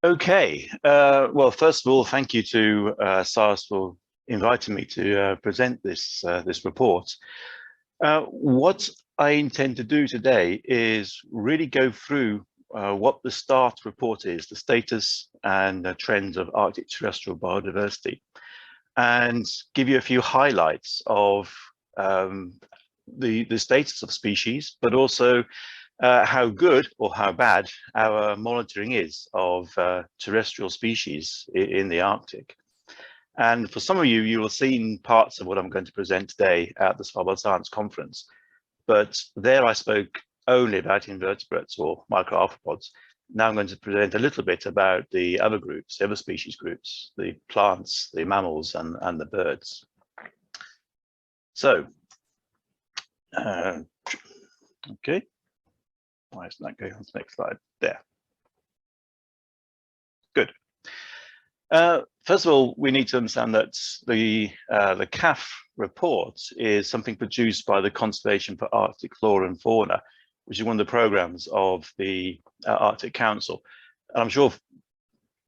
Okay, well, first of all, thank you to SARS for inviting me to present this report. What I intend to do today is really go through what the START report is, the status and trends of Arctic terrestrial biodiversity, and give you a few highlights of the status of species, but also how good or how bad our monitoring is of terrestrial species in the Arctic. And for some of you, you will have seen parts of what I'm going to present today at the Svalbard Science Conference, but there I spoke only about invertebrates or microarthropods. Now I'm going to present a little bit about the other groups, the other species groups, the plants, the mammals, and the birds. So, okay. Why isn't that going on to the next slide? There. Good. First of all, we need to understand that the CAFF report is something produced by the Conservation for Arctic Flora and Fauna, which is one of the programs of the Arctic Council. And I'm sure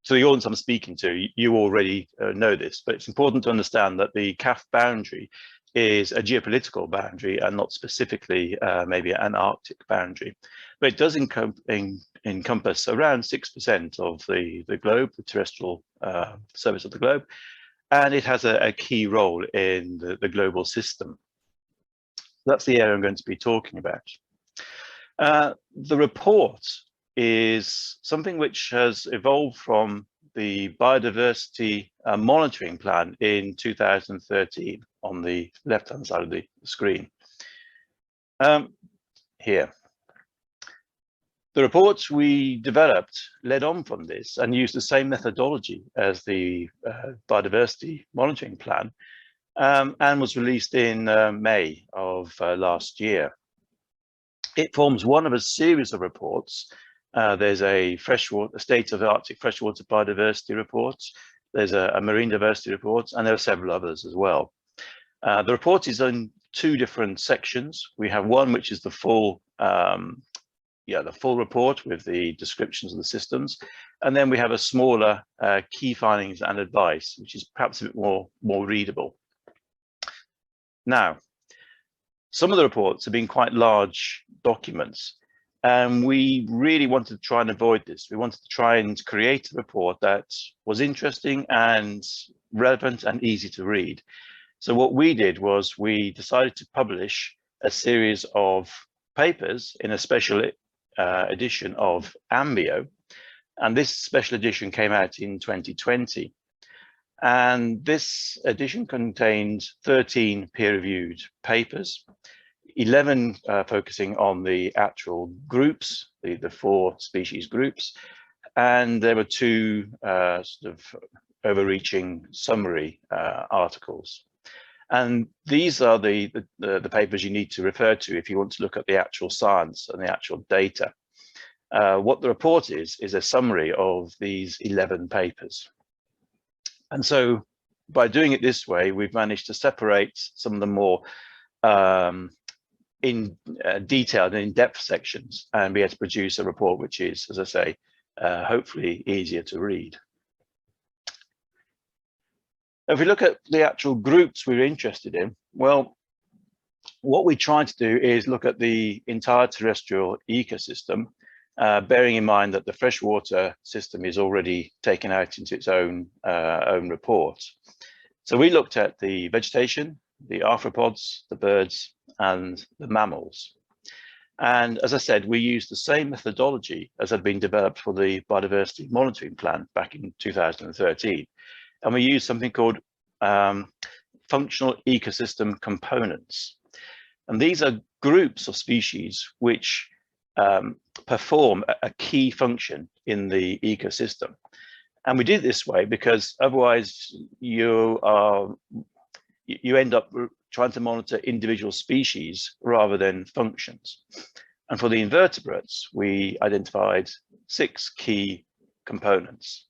to the audience I'm speaking to, you already know this, but it's important to understand that the CAFF boundary is a geopolitical boundary and not specifically maybe an Arctic boundary. But it does encompass around 6% of the globe, the terrestrial surface of the globe, and it has a key role in the global system. That's the area I'm going to be talking about. The report is something which has evolved from the biodiversity monitoring plan in 2013 on the left-hand side of the screen. Here. The reports we developed led on from this and used the same methodology as the biodiversity monitoring plan and was released in May of last year. It forms one of a series of reports. There's a state of the Arctic freshwater biodiversity report. There's a marine diversity report, and there are several others as well. The report is in two different sections. We have one which is the full report with the descriptions of the systems, and then we have a smaller key findings and advice, which is perhaps a bit more readable. Now, some of the reports have been quite large documents, and we really wanted to try and avoid this. We wanted to try and create a report that was interesting and relevant and easy to read. So what we did was we decided to publish a series of papers in a special edition of Ambio, and this special edition came out in 2020. And this edition contained 13 peer-reviewed papers, 11 focusing on the actual groups, the 4 species groups, and there were 2 sort of overreaching summary articles. And these are the papers you need to refer to if you want to look at the actual science and the actual data. What the report is a summary of these 11 papers. And so by doing it this way, we've managed to separate some of the more detailed and in-depth sections and be able to produce a report which is, as I say, hopefully easier to read. If we look at the actual groups we're interested in, well, what we try to do is look at the entire terrestrial ecosystem, bearing in mind that the freshwater system is already taken out into its own report. So we looked at the vegetation, the arthropods, the birds, and the mammals. And as I said, we used the same methodology as had been developed for the biodiversity monitoring plan back in 2013. And we use something called functional ecosystem components. And these are groups of species which perform a key function in the ecosystem. And we did it this way because otherwise you end up trying to monitor individual species rather than functions. And for the invertebrates, we identified 6 key components.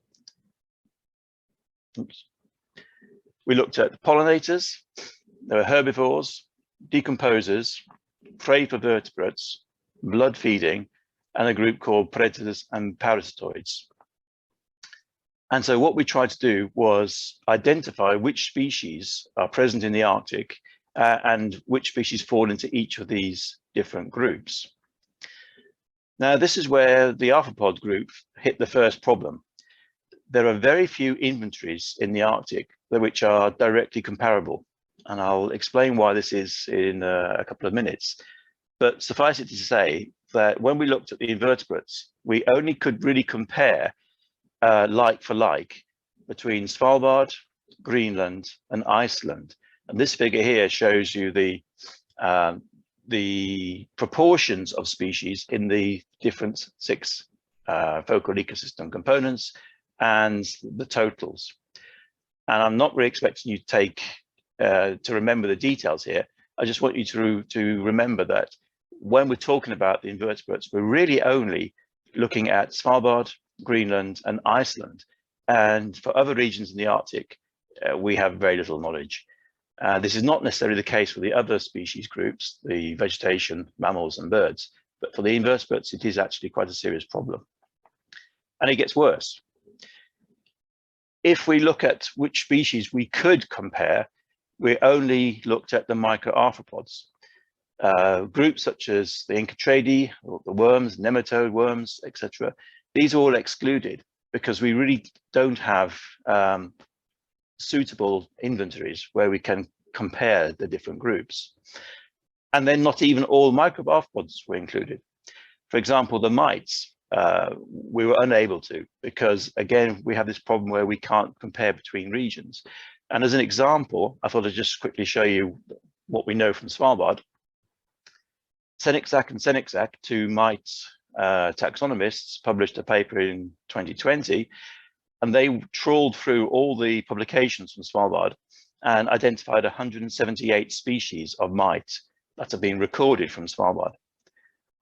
Oops. We looked at pollinators, there were herbivores, decomposers, prey for vertebrates, blood feeding, and a group called predators and parasitoids. And so what we tried to do was identify which species are present in the Arctic and which species fall into each of these different groups. Now, this is where the arthropod group hit the first problem. There are very few inventories in the Arctic which are directly comparable. And I'll explain why this is in a couple of minutes. But suffice it to say that when we looked at the invertebrates, we only could really compare like for like between Svalbard, Greenland, and Iceland. And this figure here shows you the proportions of species in the different 6 focal ecosystem components and the totals. And I'm not really expecting you to take to remember the details here. I just want you to remember that when we're talking about the invertebrates, we're really only looking at Svalbard, Greenland, and Iceland. And for other regions in the Arctic, we have very little knowledge. This is not necessarily the case for the other species groups, the vegetation, mammals, and birds, but for the invertebrates, it is actually quite a serious problem. And it gets worse. If we look at which species we could compare, we only looked at the microarthropods. Groups such as the Encotridae, or the worms, nematode worms, etc. These are all excluded because we really don't have suitable inventories where we can compare the different groups. And then not even all microarthropods were included. For example, the mites, we were unable to, because again, we have this problem where we can't compare between regions. And as an example, I thought I'd just quickly show you what we know from Svalbard. Senixak and Senixak, 2 mite taxonomists, published a paper in 2020, and they trawled through all the publications from Svalbard and identified 178 species of mite that have been recorded from Svalbard.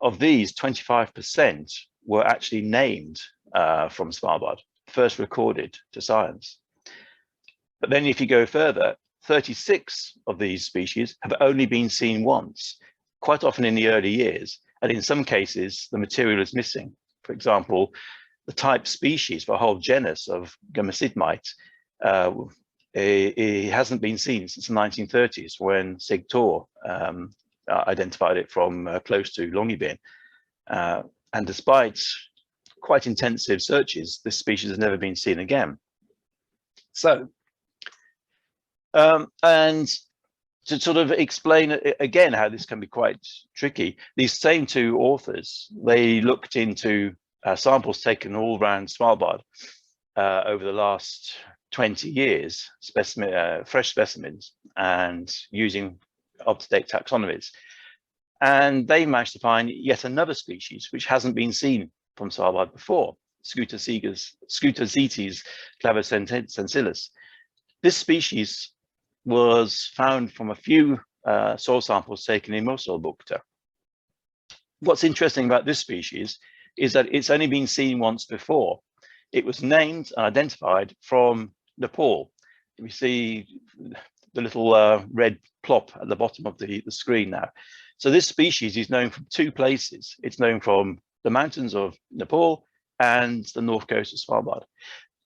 Of these, 25% were actually named from Svalbard, first recorded to science. But then if you go further, 36 of these species have only been seen once, quite often in the early years, and in some cases, the material is missing. For example, the type species for a whole genus of Gumacid mite, it hasn't been seen since the 1930s when Sig Thor identified it from close to Longyearbyen. And despite quite intensive searches, this species has never been seen again. So, and to sort of explain again how this can be quite tricky, these same 2 authors, they looked into samples taken all around Svalbard over the last 20 years, fresh specimens, and using up-to-date taxonomies. And they managed to find yet another species which hasn't been seen from Svalbard before, Scutozetes clavosensilis. This species was found from a few soil samples taken in Moselbukta. What's interesting about this species is that it's only been seen once before. It was named and identified from Nepal. We see the little red plop at the bottom of the screen now. So this species is known from 2 places. It's known from the mountains of Nepal and the north coast of Svalbard.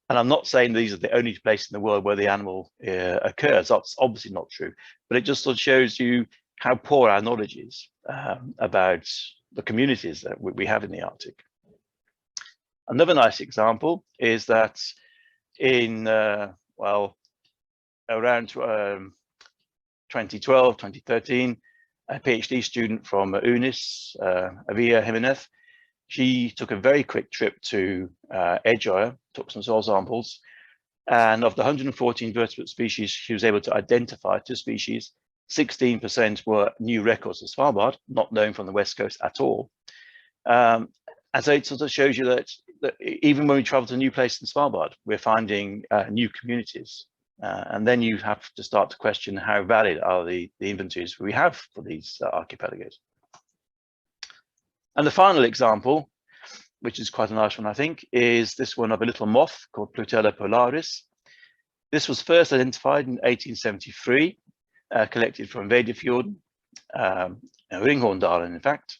And I'm not saying these are the only places in the world where the animal occurs. That's obviously not true, but it just sort of shows you how poor our knowledge is about the communities that we have in the Arctic. Another nice example is that in, well, around 2012, 2013, a PhD student from UNIS, Avia Jimenez, she took a very quick trip to Edgware, took some soil samples, and of the 114 vertebrate species, she was able to identify 2 species. 16% were new records of Svalbard, not known from the West Coast at all. And so it sort of shows you that even when we travel to a new place in Svalbard, we're finding new communities. And then you have to start to question how valid are the inventories we have for these archipelagos. And the final example, which is quite a nice one, I think, is this one of a little moth called Plutella polaris. This was first identified in 1873, collected from Vedefjord, Ringhorndalen, in fact.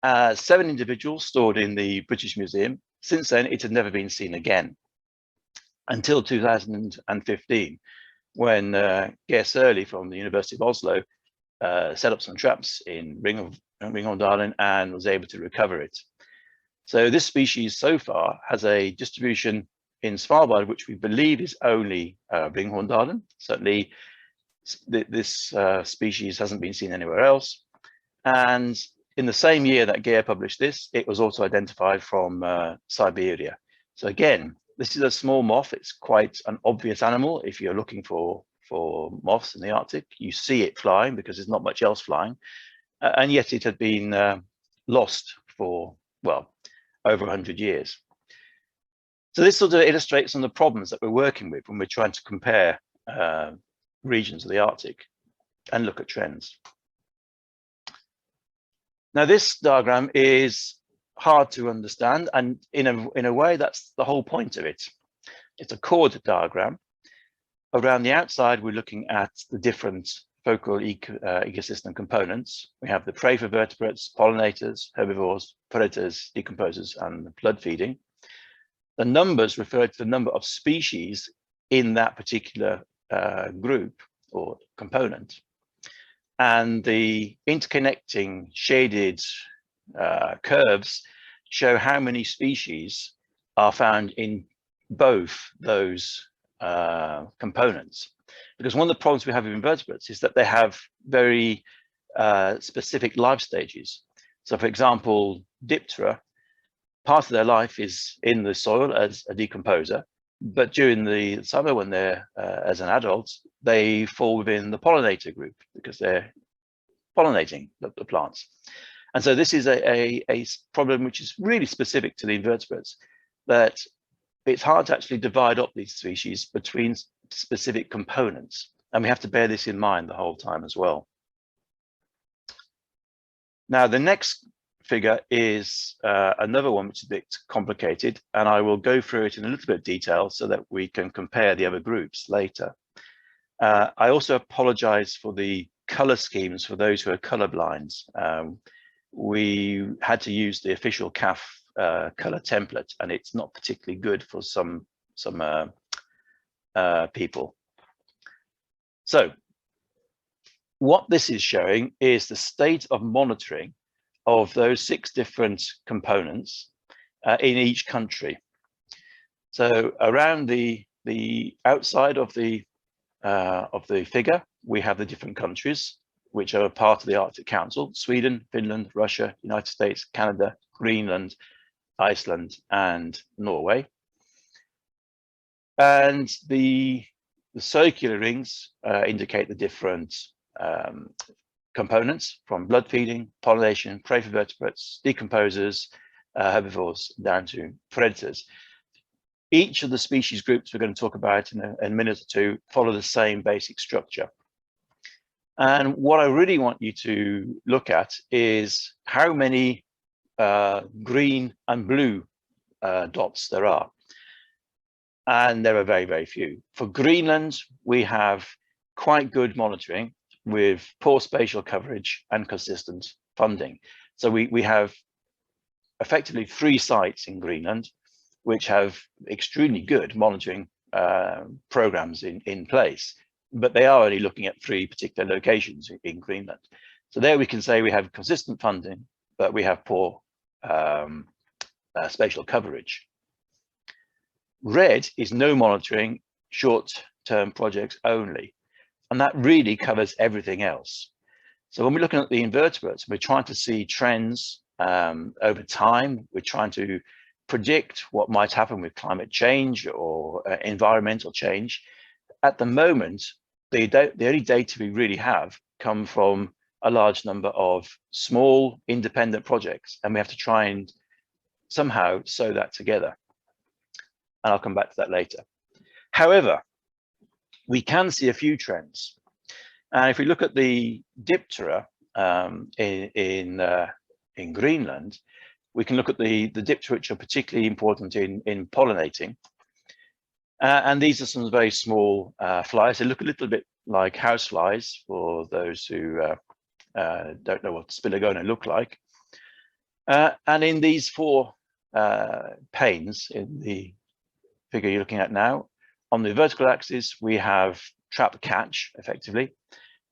7 individuals stored in the British Museum. Since then, it had never been seen again. until 2015, when Geir Sørli from the University of Oslo set up some traps in Ringhorndalen and was able to recover it. So this species so far has a distribution in Svalbard, which we believe is only Ringhorndalen. Certainly this species hasn't been seen anywhere else. And in the same year that Geir published this, it was also identified from Siberia. So again, this is a small moth. It's quite an obvious animal. If you're looking for moths in the Arctic, you see it flying because there's not much else flying. And yet it had been lost for, well, over 100 years. So this sort of illustrates some of the problems that we're working with when we're trying to compare regions of the Arctic and look at trends. Now, this diagram is hard to understand, and in a way, that's the whole point of it. It's a chord diagram. Around the outside, we're looking at the different focal ecosystem components. We have the prey for vertebrates, pollinators, herbivores, predators, decomposers, and blood feeding. The numbers refer to the number of species in that particular group or component. And the interconnecting shaded curves show how many species are found in both those components. Because one of the problems we have with invertebrates is that they have very specific life stages. So for example, Diptera, part of their life is in the soil as a decomposer, but during the summer when they're as an adult, they fall within the pollinator group because they're pollinating the plants. And so this is a problem which is really specific to the invertebrates, that it's hard to actually divide up these species between specific components. And we have to bear this in mind the whole time as well. Now, the next figure is another one which is a bit complicated, and I will go through it in a little bit of detail so that we can compare the other groups later. I also apologize for the color schemes for those who are colorblind. We had to use the official CAFF color template, and it's not particularly good for some people. So what this is showing is the state of monitoring of those 6 different components in each country. So around the outside of the figure, we have the different countries which are part of the Arctic Council: Sweden, Finland, Russia, United States, Canada, Greenland, Iceland, and Norway. And the circular rings indicate the different components, from blood feeding, pollination, prey for vertebrates, decomposers, herbivores, down to predators. Each of the species groups we're going to talk about in a minute or two follow the same basic structure. And what I really want you to look at is how many green and blue dots there are. And there are very, very few. For Greenland, we have quite good monitoring with poor spatial coverage and consistent funding. So we have effectively 3 sites in Greenland which have extremely good monitoring programs in place, but they are only looking at 3 particular locations in Greenland. So there we can say we have consistent funding, but we have poor spatial coverage. Red is no monitoring, short-term projects only, and that really covers everything else. So when we're looking at the invertebrates, we're trying to see trends over time. We're trying to predict what might happen with climate change or environmental change. At the moment, the only data we really have come from a large number of small independent projects, and we have to try and somehow sew that together. And I'll come back to that later. However, we can see a few trends. And if we look at the Diptera in Greenland, we can look at the Diptera which are particularly important in pollinating. And these are some very small flies. They look a little bit like house flies for those who don't know what Spilagona look like. And in these 4 panes in the figure you're looking at now, On the vertical axis, we have trap catch, effectively,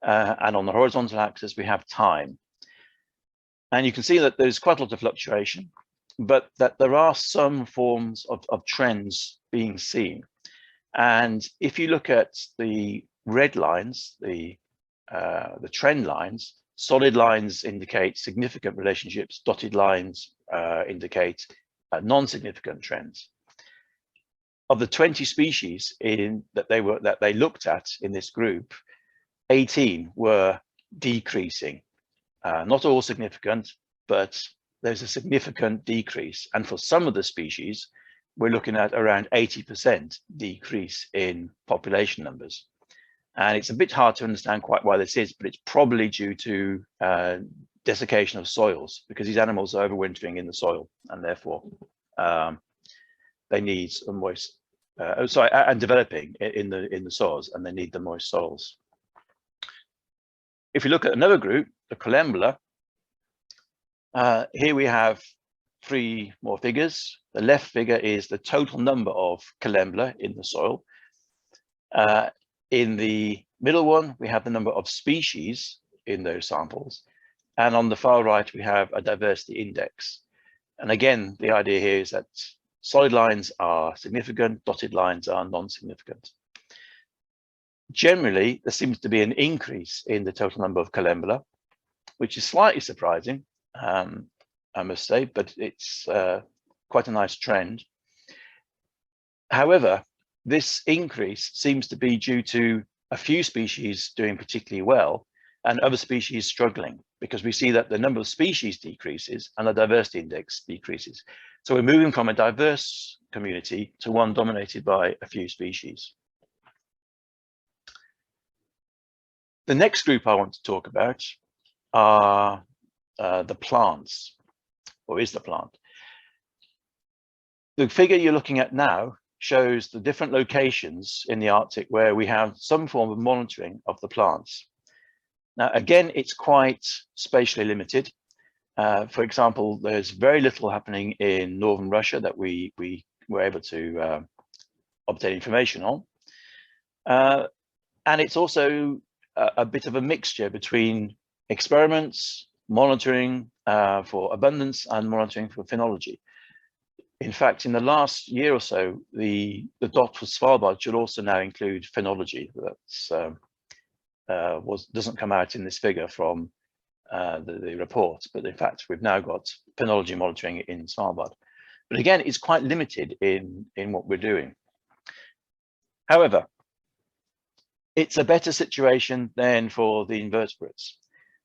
and on the horizontal axis, we have time. And you can see that there's quite a lot of fluctuation, but that there are some forms of trends being seen. And if you look at the red lines, the trend lines, solid lines indicate significant relationships, dotted lines indicate non-significant trends. Of the 20 species that they looked at in this group, 18 were decreasing. Not all significant, but there's a significant decrease. And for some of the species, we're looking at around 80% decrease in population numbers. And it's a bit hard to understand quite why this is, but it's probably due to desiccation of soils, because these animals are overwintering in the soil, and therefore they need a moist, and developing in the soils, and they need the moist soils. If you look at another group, the Collembola, here we have 3 more figures. The left figure is the total number of Collembola in the soil. In the middle one, we have the number of species in those samples. And on the far right, we have a diversity index. And again, the idea here is that solid lines are significant, dotted lines are non-significant. Generally, there seems to be an increase in the total number of Collembola, which is slightly surprising, I must say, but it's quite a nice trend. However, this increase seems to be due to a few species doing particularly well and other species struggling, because we see that the number of species decreases and the diversity index decreases. So we're moving from a diverse community to one dominated by a few species. The next group I want to talk about are the plants, or is the plant. The figure you're looking at now shows the different locations in the Arctic where we have some form of monitoring of the plants. Now, again, it's quite spatially limited. For example, there's very little happening in northern Russia that we were able to obtain information on. And it's also a bit of a mixture between experiments, monitoring for abundance, and monitoring for phenology. In fact, in the last year or so, the dot for Svalbard should also now include phenology. That doesn't come out in this figure from the report, but in fact, we've now got phenology monitoring in Svalbard. But again, it's quite limited in what we're doing. However, it's a better situation than for the invertebrates.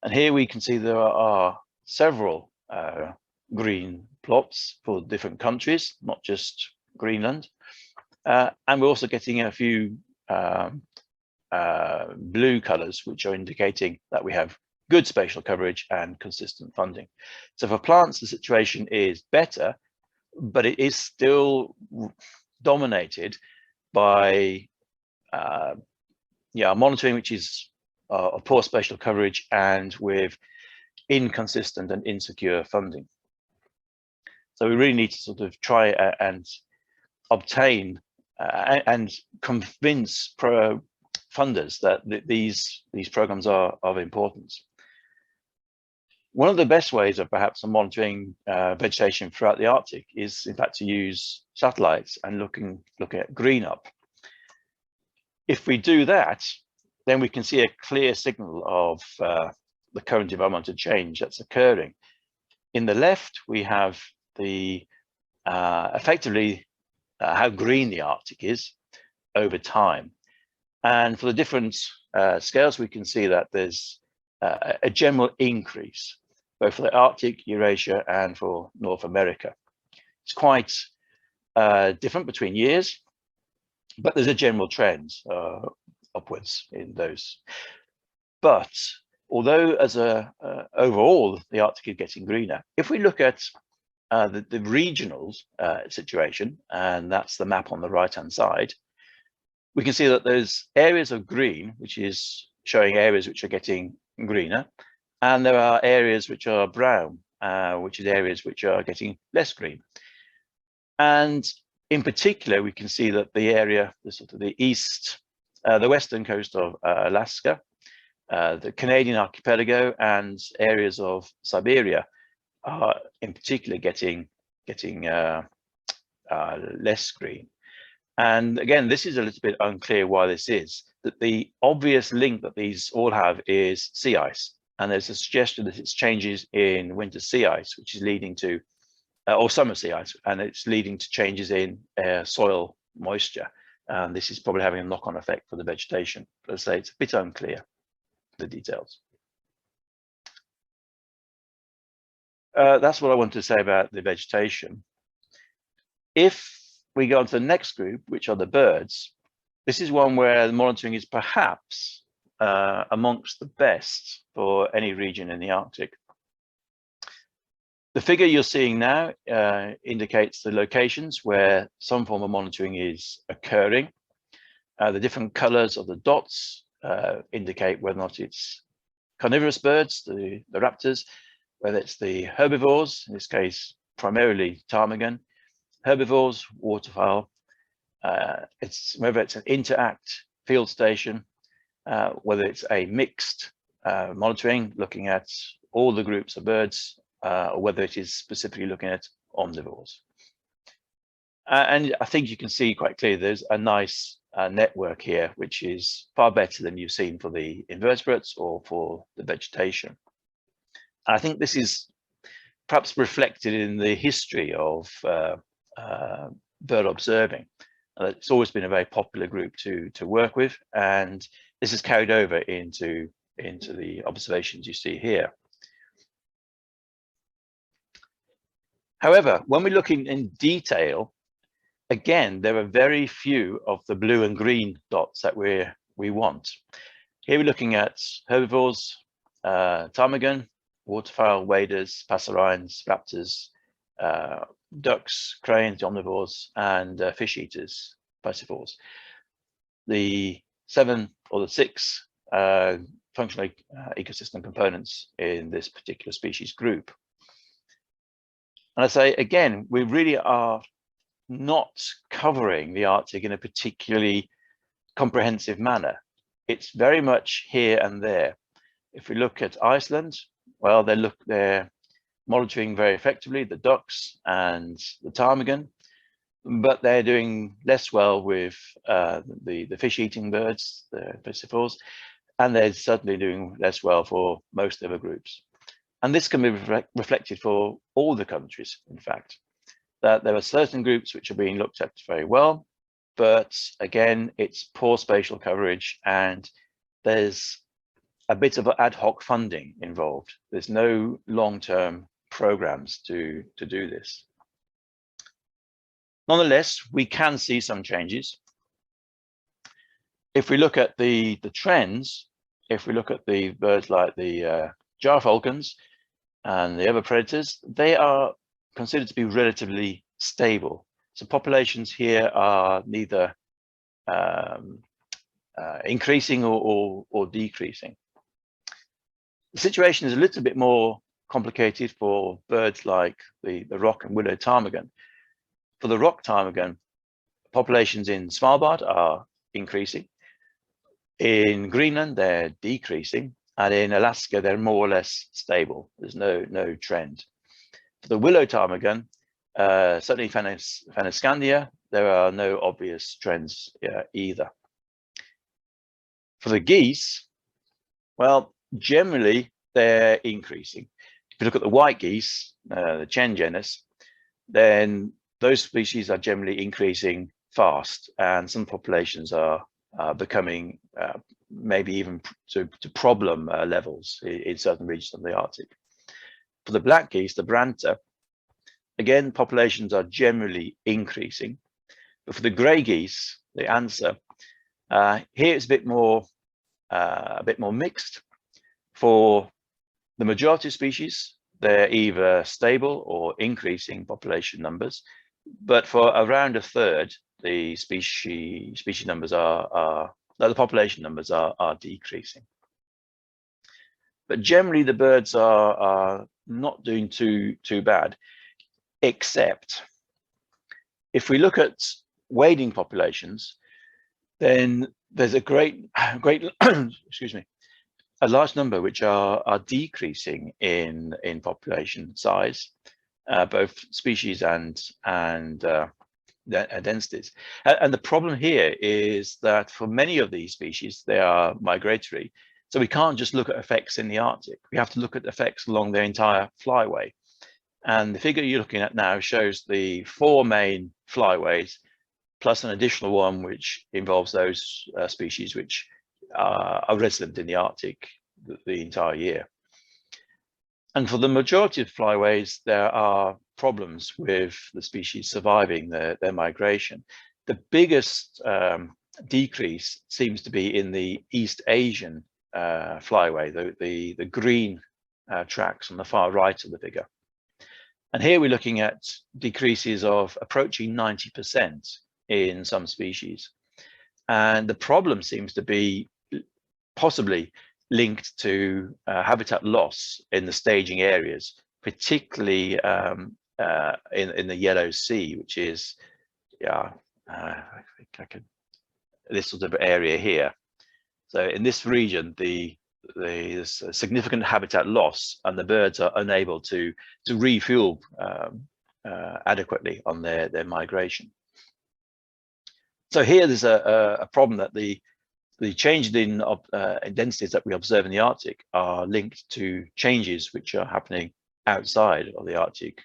And here we can see there are several green plots for different countries, not just Greenland. And we're also getting a few blue colors, which are indicating that we have good spatial coverage and consistent funding. So for plants, the situation is better, but it is still dominated by monitoring, which is of poor spatial coverage and with inconsistent and insecure funding. So we really need to sort of try and obtain and convince funders that these programs are of importance. One of the best ways of perhaps monitoring vegetation throughout the Arctic is, in fact, to use satellites and look at green up. If we do that, then we can see a clear signal of the current environmental change that's occurring. In the left, we have the effectively how green the Arctic is over time. And for the different scales, we can see that there's a general increase, both for the Arctic, Eurasia, and for North America. It's quite different between years, but there's a general trend upwards in those. But although as overall the Arctic is getting greener, if we look at the regional situation, and that's the map on the right-hand side, we can see that there's areas of green, which is showing areas which are getting greener, and there are areas which are brown, which is areas which are getting less green. And In particular, we can see that the area, the sort of the western coast of Alaska, the Canadian archipelago, and areas of Siberia are in particular getting less green. And again, this is a little bit unclear why this is. That the obvious link that these all have is sea ice, and there's a suggestion that it's changes in winter sea ice, which is leading to, or summer sea ice, and it's leading to changes in soil moisture. And this is probably having a knock-on effect for the vegetation. But as I say, it's a bit unclear, the details. That's what I want to say about the vegetation. If we go on to the next group, which are the birds, this is one where the monitoring is perhaps amongst the best for any region in the Arctic. The figure you're seeing now indicates the locations where some form of monitoring is occurring. The different colors of the dots indicate whether or not it's carnivorous birds, the raptors, whether it's the herbivores, in this case, primarily ptarmigan, herbivores, waterfowl, whether it's an interact field station, whether it's a mixed monitoring, looking at all the groups of birds, or whether it is specifically looking at omnivores. And I think you can see quite clearly there's a nice network here, which is far better than you've seen for the invertebrates or for the vegetation. And I think this is perhaps reflected in the history of bird observing. It's always been a very popular group to work with, and this is carried over into the observations you see here. However, when we look in detail, again, there are very few of the blue and green dots that we want. Here we're looking at herbivores, ptarmigan, waterfowl, waders, passerines, raptors, ducks, cranes, omnivores, and fish eaters, piscivores. The 7 or the 6 functional ecosystem components in this particular species group. And I say again, we really are not covering the Arctic in a particularly comprehensive manner. It's very much here and there. If we look at Iceland, well, they're monitoring very effectively the ducks and the ptarmigan, but they're doing less well with the fish-eating birds, the piscivores, and they're certainly doing less well for most other groups. And this can be reflected for all the countries, in fact, that there are certain groups which are being looked at very well, but again, it's poor spatial coverage, and there's a bit of ad hoc funding involved. There's no long-term programs to do this. Nonetheless, we can see some changes. If we look at the trends, if we look at the birds like the jar falcons and the other predators, they are considered to be relatively stable. So populations here are neither increasing or decreasing. The situation is a little bit more complicated for birds like the rock and willow ptarmigan. For the rock ptarmigan, populations in Svalbard are increasing. In Greenland, they're decreasing, and in Alaska, they're more or less stable. There's no trend. For the willow ptarmigan, certainly Fennoscandia, there are no obvious trends either. For the geese, well, generally they're increasing. If you look at the white geese, the Chen genus, then those species are generally increasing fast, and some populations are becoming maybe even to problem levels in certain regions of the Arctic. For the black geese, the Branta, again, populations are generally increasing. But for the grey geese, the Anser, here it's a bit more mixed. For the majority of species, they're either stable or increasing population numbers. But for around a third, the species numbers the population numbers are decreasing. But generally, the birds are not doing too bad, except if we look at wading populations, then there's a great excuse me, a large number which are decreasing in population size, both species and densities. And the problem here is that for many of these species, they are migratory. So we can't just look at effects in the Arctic. We have to look at effects along the entire flyway. And the figure you're looking at now shows the 4 main flyways, plus an additional one which involves those species which are resident in the Arctic the entire year. And for the majority of flyways, there are problems with the species surviving their migration. The biggest decrease seems to be in the East Asian flyway, the green tracks on the far right of the figure. And here we're looking at decreases of approaching 90% in some species. And the problem seems to be possibly linked to habitat loss in the staging areas, particularly in the Yellow Sea, which is this sort of area here. So in this region, there's a significant habitat loss, and the birds are unable to refuel adequately on their migration. So here there's a problem that the changes in densities that we observe in the Arctic are linked to changes which are happening outside of the Arctic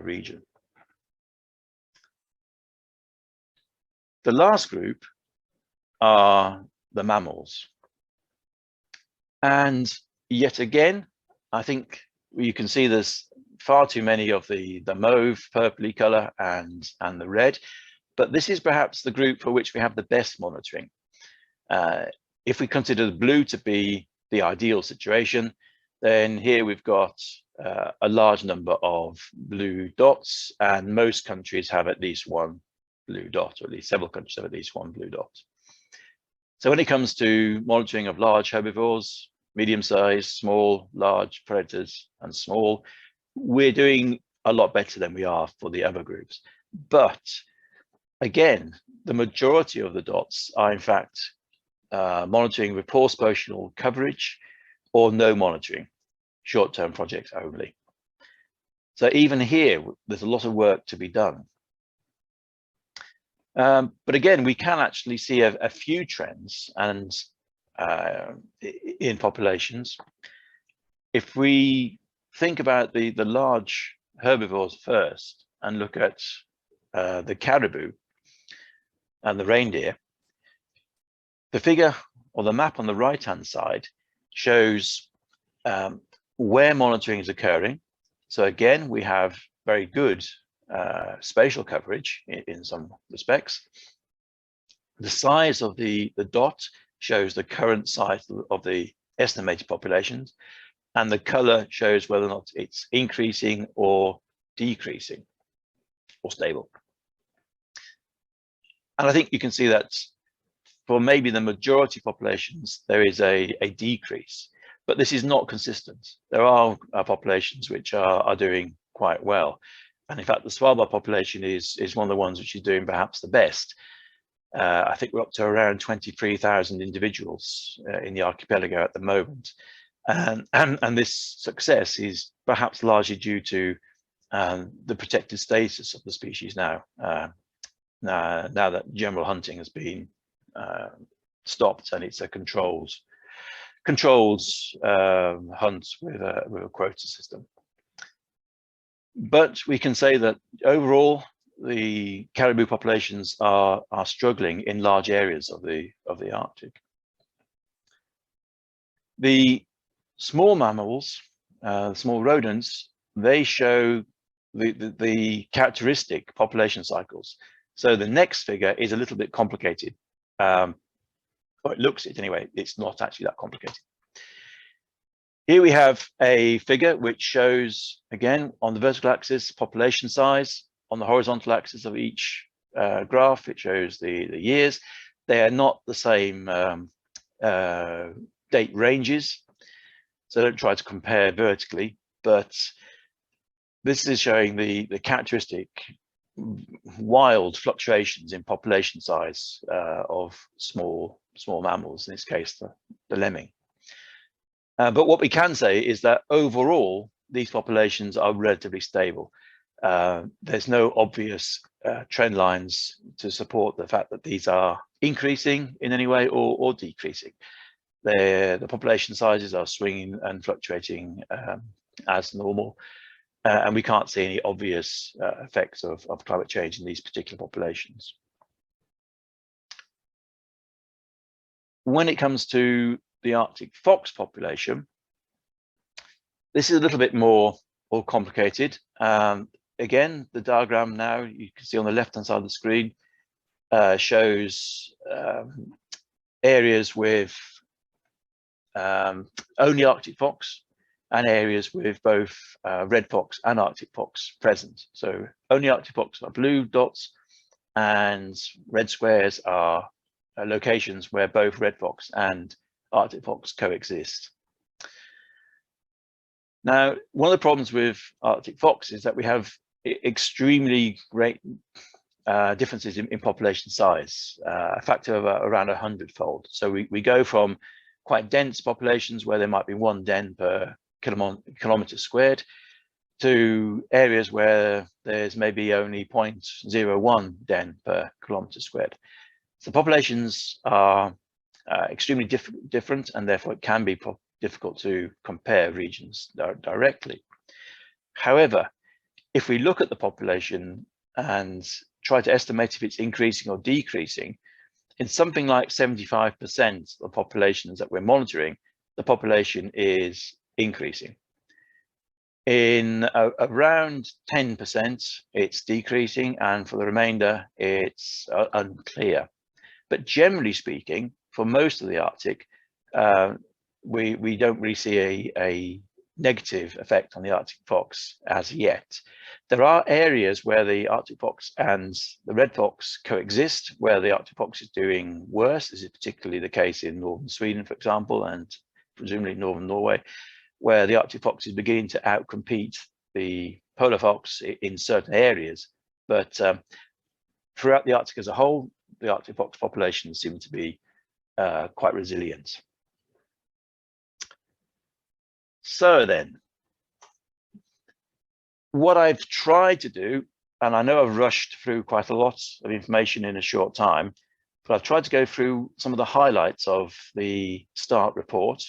region. The last group are the mammals. And yet again, I think you can see there's far too many of the mauve, purpley color and the red, but this is perhaps the group for which we have the best monitoring. If we consider the blue to be the ideal situation, then here we've got a large number of blue dots, and most countries have at least one blue dot, or at least several countries have at least one blue dot. So when it comes to monitoring of large herbivores, medium-sized, small, large predators, and small, we're doing a lot better than we are for the other groups. But again, the majority of the dots are in fact monitoring with poor spatial coverage or no monitoring, short-term projects only. So even here, there's a lot of work to be done. But again, we can actually see a few trends and in populations. If we think about the large herbivores first and look at the caribou and the reindeer, the figure or the map on the right-hand side shows where monitoring is occurring. So again, we have very good spatial coverage in some respects. The size of the dot shows the current size of the estimated populations, and the color shows whether or not it's increasing or decreasing or stable. And I think you can see that for maybe the majority of populations, there is a decrease, but this is not consistent. There are populations which are doing quite well. And in fact, the Svalbard population is one of the ones which is doing perhaps the best. I think we're up to around 23,000 individuals in the archipelago at the moment. And this success is perhaps largely due to the protected status of the species now, now that general hunting has been stopped and it's a controlled hunt with a quota system. But we can say that overall, the caribou populations are struggling in large areas of the Arctic. The small mammals, small rodents, they show the characteristic population cycles. So the next figure is a little bit complicated. Or it looks it anyway. It's not actually that complicated. Here we have a figure which shows, again, on the vertical axis, population size. On the horizontal axis of each graph, it shows the years. They are not the same date ranges, so don't try to compare vertically, but this is showing the characteristic wild fluctuations in population size of small mammals, in this case the lemming. But what we can say is that overall these populations are relatively stable. There's no obvious trend lines to support the fact that these are increasing in any way or decreasing. The population sizes are swinging and fluctuating as normal, and we can't see any obvious effects of climate change in these particular populations. When it comes to the Arctic fox population, this is a little bit more complicated. Again, the diagram now you can see on the left-hand side of the screen shows areas with only Arctic fox and areas with both red fox and Arctic fox present. So only Arctic fox are blue dots, and red squares are locations where both red fox and Arctic fox coexist. Now, one of the problems with Arctic fox is that we have extremely great differences in population size, a factor of around 100-fold. So we go from quite dense populations where there might be 1 den per kilometer squared to areas where there's maybe only 0.01 den per kilometer squared. So populations are extremely different, and therefore it can be difficult to compare regions directly. However, if we look at the population and try to estimate if it's increasing or decreasing, in something like 75% of populations that we're monitoring, the population is increasing. In around 10%, it's decreasing, and for the remainder, it's unclear. But generally speaking, for most of the Arctic, we don't really see a negative effect on the Arctic fox as yet. There are areas where the Arctic fox and the red fox coexist, where the Arctic fox is doing worse. This is particularly the case in northern Sweden, for example, and presumably northern Norway, where the Arctic fox is beginning to outcompete the polar fox in certain areas. But throughout the Arctic as a whole, the Arctic fox populations seem to be quite resilient. So then, what I've tried to do, and I know I've rushed through quite a lot of information in a short time, but I've tried to go through some of the highlights of the START report.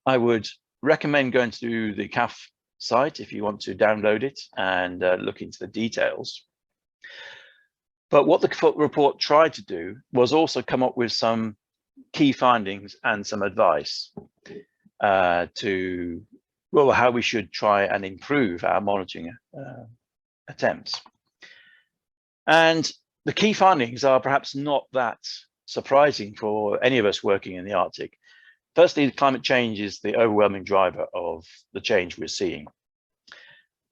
I would recommend going to the CAFF site if you want to download it and look into the details. But what the report tried to do was also come up with some key findings and some advice to, well, how we should try and improve our monitoring attempts. And the key findings are perhaps not that surprising for any of us working in the Arctic. Firstly, climate change is the overwhelming driver of the change we're seeing,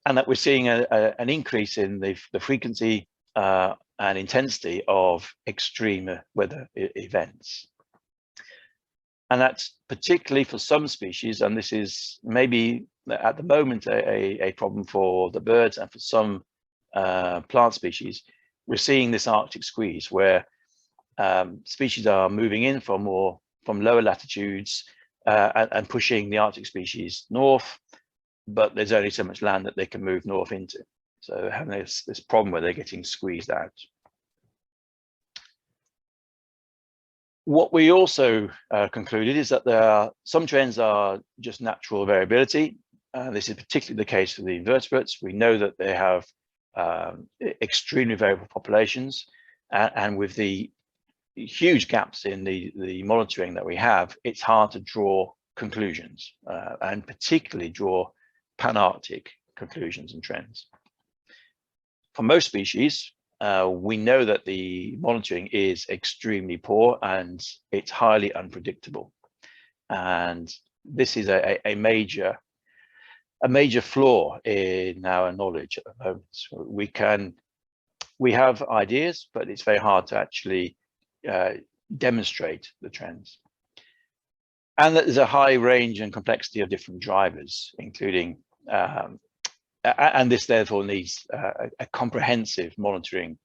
and that we're seeing an increase in the frequency and intensity of extreme weather events. And that's particularly for some species, and this is maybe at the moment a problem for the birds and for some plant species. We're seeing this Arctic squeeze where species are moving in from lower latitudes and pushing the Arctic species north, but there's only so much land that they can move north into. So having this problem where they're getting squeezed out. What we also concluded is that there are some trends are just natural variability. This is particularly the case for the invertebrates. We know that they have extremely variable populations, and with the huge gaps in the monitoring that we have, it's hard to draw conclusions, and particularly draw pan-Arctic conclusions and trends. For most species, we know that the monitoring is extremely poor and it's highly unpredictable. And this is a major flaw in our knowledge at the moment. We have ideas, but it's very hard to actually demonstrate the trends. And that there's a high range and complexity of different drivers, including and this therefore needs a comprehensive monitoring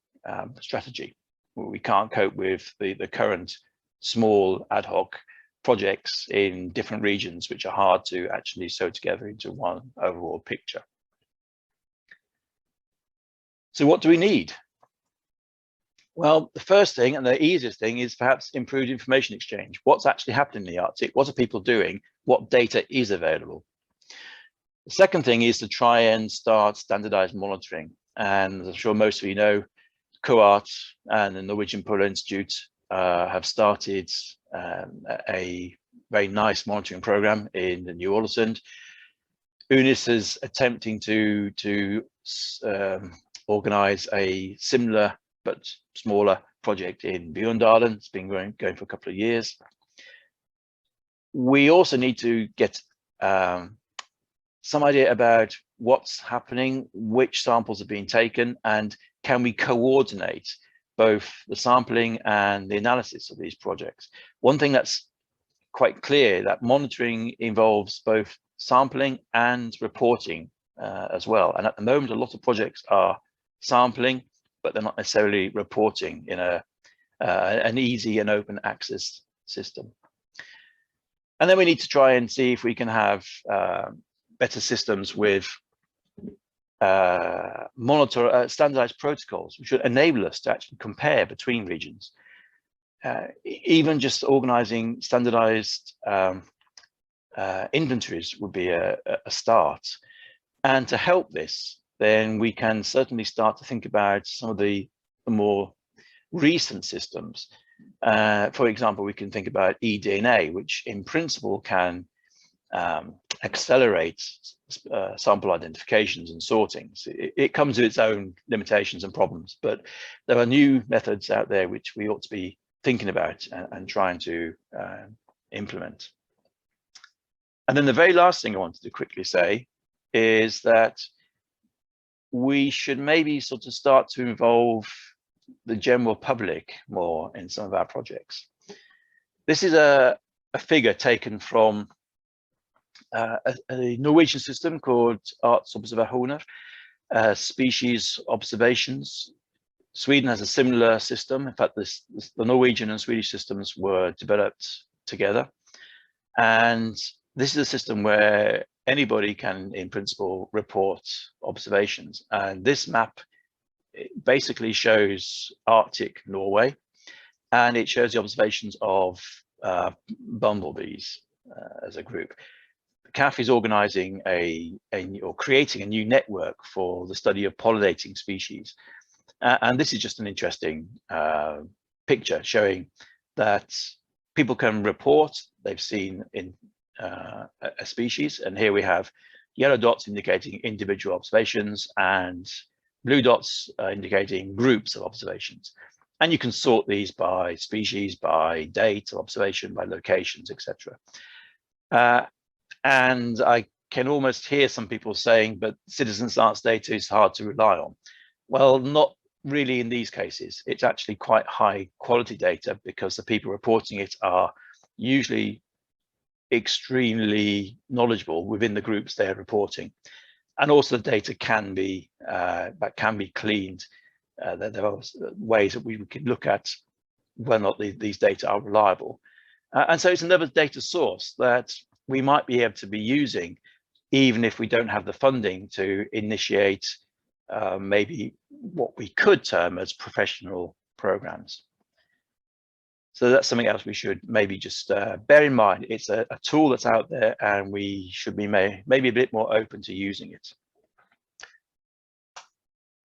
strategy. We can't cope with the current small ad hoc projects in different regions, which are hard to actually sew together into one overall picture. So what do we need? Well, the first thing and the easiest thing is perhaps improved information exchange. What's actually happening in the Arctic? What are people doing? What data is available? The second thing is to try and start standardized monitoring. And as I'm sure most of you know, COART and the Norwegian Polar Institute have started a very nice monitoring program in the New Ålesund. UNIS is attempting to organize a similar but smaller project in Bjørndalen. It's been going for a couple of years. We also need to get some idea about what's happening, which samples are being taken, and can we coordinate both the sampling and the analysis of these projects. One thing that's quite clear, that monitoring involves both sampling and reporting as well. And at the moment, a lot of projects are sampling, but they're not necessarily reporting in an easy and open access system. And then we need to try and see if we can have better systems with standardized protocols, which would enable us to actually compare between regions. Even just organizing standardized inventories would be a start. And to help this, then we can certainly start to think about some of the more recent systems. For example, we can think about eDNA, which in principle can accelerate sample identifications and sortings. It comes with its own limitations and problems, but there are new methods out there which we ought to be thinking about and trying to implement. And then the very last thing I wanted to quickly say is that we should maybe sort of start to involve the general public more in some of our projects. This is a figure taken from a Norwegian system called Arthropods, species observations. Sweden has a similar system. In fact, the Norwegian and Swedish systems were developed together. And this is a system where anybody can, in principle, report observations. And this map basically shows Arctic Norway, and it shows the observations of bumblebees as a group. CAFF is organizing or creating a new network for the study of pollinating species. And this is just an interesting picture showing that people can report they've seen in a species. And here we have yellow dots indicating individual observations and blue dots indicating groups of observations. And you can sort these by species, by date of observation, by locations, etc. And I can almost hear some people saying, but citizen science data is hard to rely on. Well, not really in these cases. It's actually quite high quality data because the people reporting it are usually extremely knowledgeable within the groups they're reporting. And also the data can be cleaned. There are ways that we can look at whether or not these data are reliable. And so it's another data source that we might be able to be using, even if we don't have the funding to initiate maybe what we could term as professional programs. So that's something else we should maybe just bear in mind. It's a tool that's out there, and we should be maybe a bit more open to using it.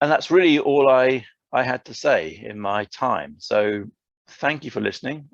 And that's really all I had to say in my time. So thank you for listening.